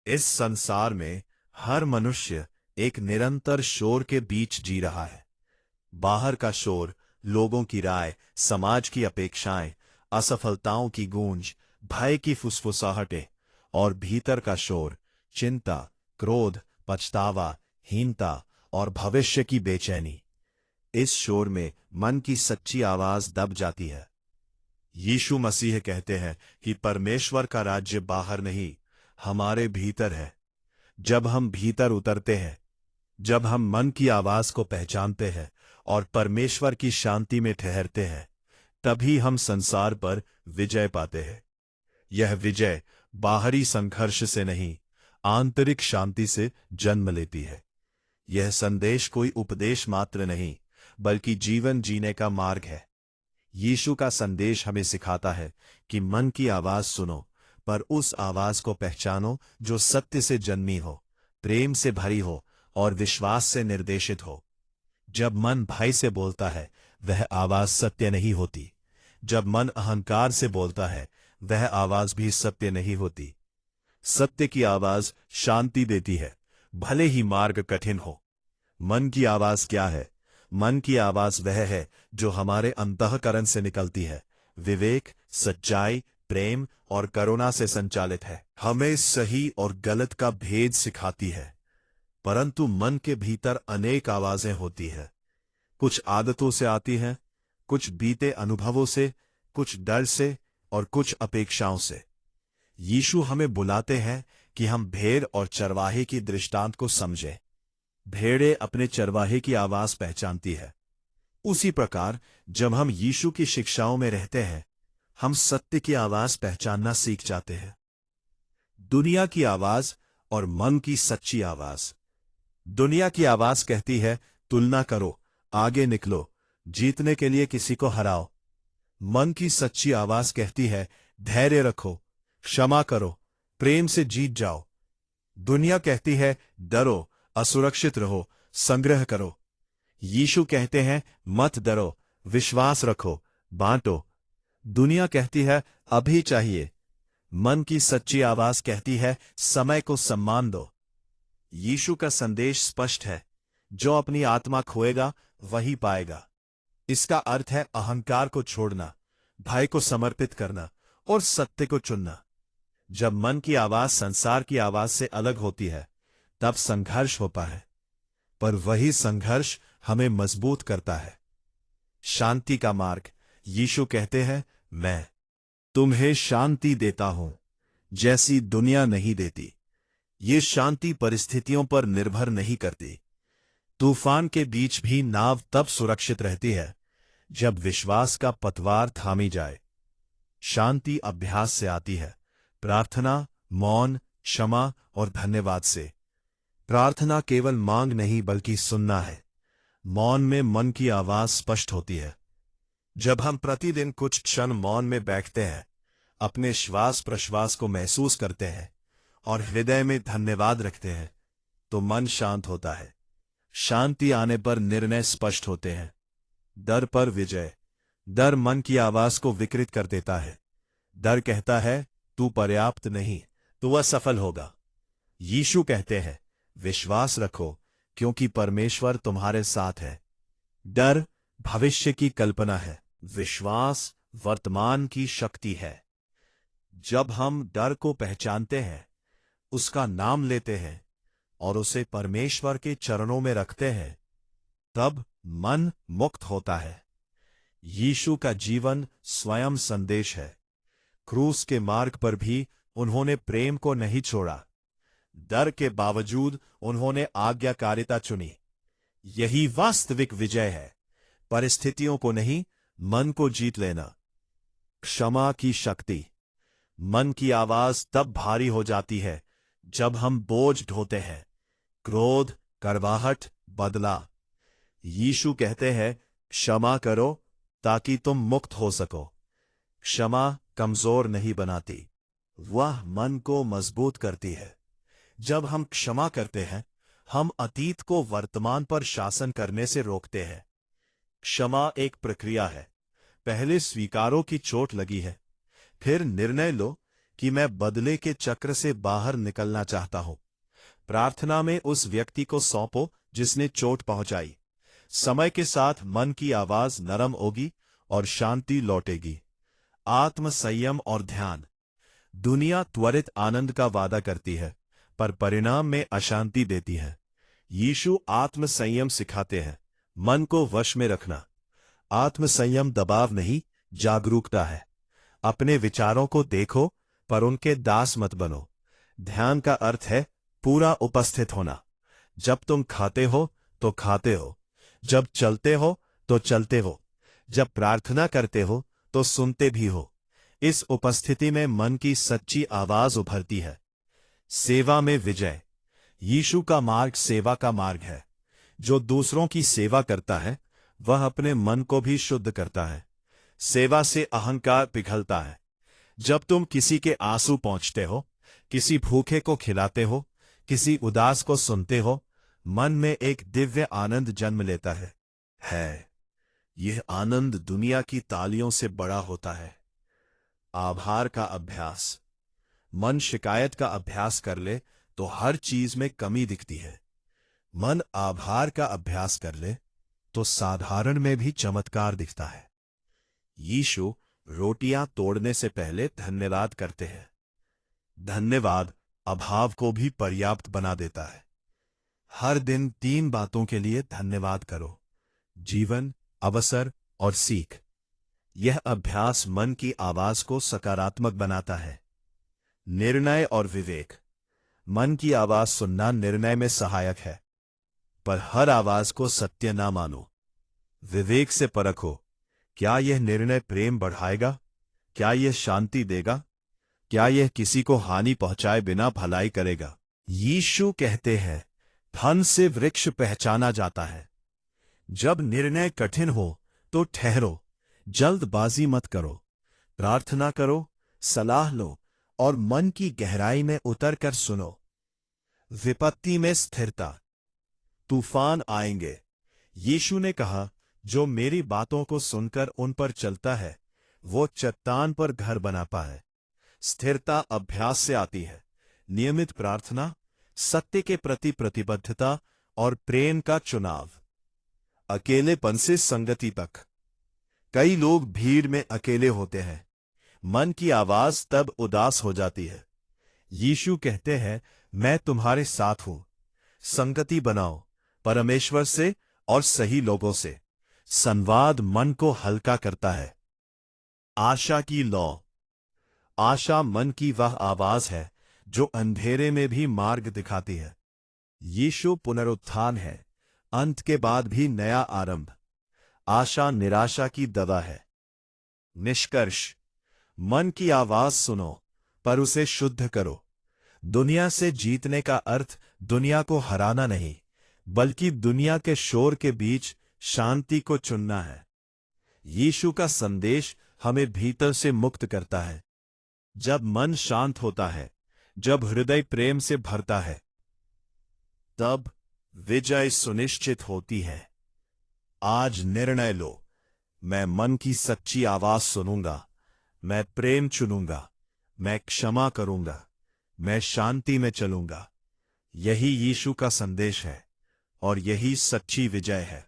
इस संसार में हर मनुष्य एक निरंतर शोर के बीच जी रहा है। बाहर का शोर, लोगों की राय, समाज की अपेक्षाएं, असफलताओं की गूंज, भय की फुसफुसाहटें, और भीतर का शोर, चिंता, क्रोध, पछतावा, हीनता और भविष्य की बेचैनी। इस शोर में मन की सच्ची आवाज दब जाती है। यीशु मसीह कहते हैं कि परमेश्वर का राज्य बाहर नहीं, हमारे भीतर है। जब हम भीतर उतरते हैं, जब हम मन की आवाज को पहचानते हैं और परमेश्वर की शांति में ठहरते हैं, तभी हम संसार पर विजय पाते हैं। यह विजय बाहरी संघर्ष से नहीं, आंतरिक शांति से जन्म लेती है। यह संदेश कोई उपदेश मात्र नहीं, बल्कि जीवन जीने का मार्ग है। यीशु का संदेश हमें सिखाता है कि मन की आवाज सुनो, पर उस आवाज को पहचानो जो सत्य से जन्मी हो, प्रेम से भरी हो और विश्वास से निर्देशित हो। जब मन भय से बोलता है, वह आवाज सत्य नहीं होती। जब मन अहंकार से बोलता है, वह आवाज भी सत्य नहीं होती। सत्य की आवाज शांति देती है, भले ही मार्ग कठिन हो। मन की आवाज क्या है? मन की आवाज वह है जो हमारे अंतःकरण से निकलती है, विवेक, सच्चाई, प्रेम और करुणा से संचालित है। हमें सही और गलत का भेद सिखाती है। परंतु मन के भीतर अनेक आवाजें होती है। कुछ आदतों से आती हैं, कुछ बीते अनुभवों से, कुछ डर से और कुछ अपेक्षाओं से। यीशु हमें बुलाते हैं कि हम भेड़ और चरवाहे की दृष्टांत को समझें। भेड़ें अपने चरवाहे की आवाज पहचानती है। उसी प्रकार जब हम यीशु की शिक्षाओं में रहते हैं, हम सत्य की आवाज पहचानना सीख जाते हैं। दुनिया की आवाज और मन की सच्ची आवाज। दुनिया की आवाज कहती है, तुलना करो, आगे निकलो, जीतने के लिए किसी को हराओ। मन की सच्ची आवाज कहती है, धैर्य रखो, क्षमा करो, प्रेम से जीत जाओ। दुनिया कहती है, डरो, असुरक्षित रहो, संग्रह करो। यीशु कहते हैं, मत डरो, विश्वास रखो, बांटो। दुनिया कहती है, अभी चाहिए। मन की सच्ची आवाज कहती है, समय को सम्मान दो। यीशु का संदेश स्पष्ट है, जो अपनी आत्मा खोएगा वही पाएगा। इसका अर्थ है अहंकार को छोड़ना, भय को समर्पित करना और सत्य को चुनना। जब मन की आवाज संसार की आवाज से अलग होती है, तब संघर्ष होता है, पर वही संघर्ष हमें मजबूत करता है। शांति का मार्ग। यीशु कहते हैं, मैं तुम्हें शांति देता हूं, जैसी दुनिया नहीं देती। ये शांति परिस्थितियों पर निर्भर नहीं करती। तूफान के बीच भी नाव तब सुरक्षित रहती है जब विश्वास का पतवार थामी जाए। शांति अभ्यास से आती है, प्रार्थना, मौन, क्षमा और धन्यवाद से। प्रार्थना केवल मांग नहीं बल्कि सुनना है। मौन में मन की आवाज स्पष्ट होती है। जब हम प्रतिदिन कुछ क्षण मौन में बैठते हैं, अपने श्वास प्रश्वास को महसूस करते हैं और हृदय में धन्यवाद रखते हैं, तो मन शांत होता है। शांति आने पर निर्णय स्पष्ट होते हैं। डर पर विजय। डर मन की आवाज को विकृत कर देता है। डर कहता है, तू पर्याप्त नहीं, तू असफल होगा। यीशु कहते हैं, विश्वास रखो, क्योंकि परमेश्वर तुम्हारे साथ है। डर भविष्य की कल्पना है, विश्वास वर्तमान की शक्ति है। जब हम डर को पहचानते हैं, उसका नाम लेते हैं और उसे परमेश्वर के चरणों में रखते हैं, तब मन मुक्त होता है। यीशु का जीवन स्वयं संदेश है। क्रूस के मार्ग पर भी उन्होंने प्रेम को नहीं छोड़ा। डर के बावजूद उन्होंने आज्ञाकारिता चुनी। यही वास्तविक विजय है, परिस्थितियों को नहीं, मन को जीत लेना। क्षमा की शक्ति। मन की आवाज तब भारी हो जाती है जब हम बोझ ढोते हैं, क्रोध, करवाहट, बदला। यीशु कहते हैं, क्षमा करो ताकि तुम मुक्त हो सको। क्षमा कमजोर नहीं बनाती, वह मन को मजबूत करती है। जब हम क्षमा करते हैं, हम अतीत को वर्तमान पर शासन करने से रोकते हैं। क्षमा एक प्रक्रिया है। पहले स्वीकारो कि चोट लगी है, फिर निर्णय लो कि मैं बदले के चक्र से बाहर निकलना चाहता हूं। प्रार्थना में उस व्यक्ति को सौंपो जिसने चोट पहुंचाई। समय के साथ मन की आवाज नरम होगी और शांति लौटेगी। आत्म संयम और ध्यान। दुनिया त्वरित आनंद का वादा करती है, पर परिणाम में अशांति देती है। यीशु आत्म संयम सिखाते हैं, मन को वश में रखना। आत्म संयम दबाव नहीं, जागरूकता है। अपने विचारों को देखो, पर उनके दास मत बनो। ध्यान का अर्थ है पूरा उपस्थित होना। जब तुम खाते हो तो खाते हो, जब चलते हो तो चलते हो, जब प्रार्थना करते हो तो सुनते भी हो। इस उपस्थिति में मन की सच्ची आवाज उभरती है। सेवा में विजय। यीशु का मार्ग सेवा का मार्ग है। जो दूसरों की सेवा करता है वह अपने मन को भी शुद्ध करता है। सेवा से अहंकार पिघलता है। जब तुम किसी के आंसू पोंछते हो, किसी भूखे को खिलाते हो, किसी उदास को सुनते हो, मन में एक दिव्य आनंद जन्म लेता है। यह आनंद दुनिया की तालियों से बड़ा होता है। आभार का अभ्यास। मन शिकायत का अभ्यास कर ले तो हर चीज में कमी दिखती है। मन आभार का अभ्यास कर ले तो साधारण में भी चमत्कार दिखता है। यीशु रोटियां तोड़ने से पहले धन्यवाद करते हैं। धन्यवाद अभाव को भी पर्याप्त बना देता है। हर दिन 3 बातों के लिए धन्यवाद करो: जीवन, अवसर और सीख। यह अभ्यास मन की आवाज को सकारात्मक बनाता है। निर्णय और विवेक। मन की आवाज सुनना निर्णय में सहायक है, पर हर आवाज को सत्य ना मानो। विवेक से परखो, क्या यह निर्णय प्रेम बढ़ाएगा? क्या यह शांति देगा? क्या यह किसी को हानि पहुंचाए बिना भलाई करेगा? यीशु कहते हैं, फल से वृक्ष पहचाना जाता है। जब निर्णय कठिन हो तो ठहरो, जल्दबाजी मत करो। प्रार्थना करो, सलाह लो और मन की गहराई में उतरकर सुनो। विपत्ति में स्थिरता। तूफान आएंगे। यीशु ने कहा, जो मेरी बातों को सुनकर उन पर चलता है वो चट्टान पर घर बना पाए। स्थिरता अभ्यास से आती है। नियमित प्रार्थना, सत्य के प्रति प्रतिबद्धता और प्रेम का चुनाव। अकेलेपन से संगति तक। कई लोग भीड़ में अकेले होते हैं। मन की आवाज तब उदास हो जाती है। यीशु कहते हैं, मैं तुम्हारे साथ हूं। संगति बनाओ, परमेश्वर से और सही लोगों से। संवाद मन को हल्का करता है। आशा की लौ। आशा मन की वह आवाज है जो अंधेरे में भी मार्ग दिखाती है। यीशु पुनरुत्थान है, अंत के बाद भी नया आरंभ। आशा निराशा की दवा है। निष्कर्ष। मन की आवाज सुनो, पर उसे शुद्ध करो। दुनिया से जीतने का अर्थ दुनिया को हराना नहीं, बल्कि दुनिया के शोर के बीच शांति को चुनना है। यीशु का संदेश हमें भीतर से मुक्त करता है। जब मन शांत होता है, जब हृदय प्रेम से भरता है, तब विजय सुनिश्चित होती है। आज निर्णय लो, मैं मन की सच्ची आवाज सुनूंगा, मैं प्रेम चुनूंगा, मैं क्षमा करूंगा, मैं शांति में चलूंगा। यही यीशु का संदेश है और यही सच्ची विजय है।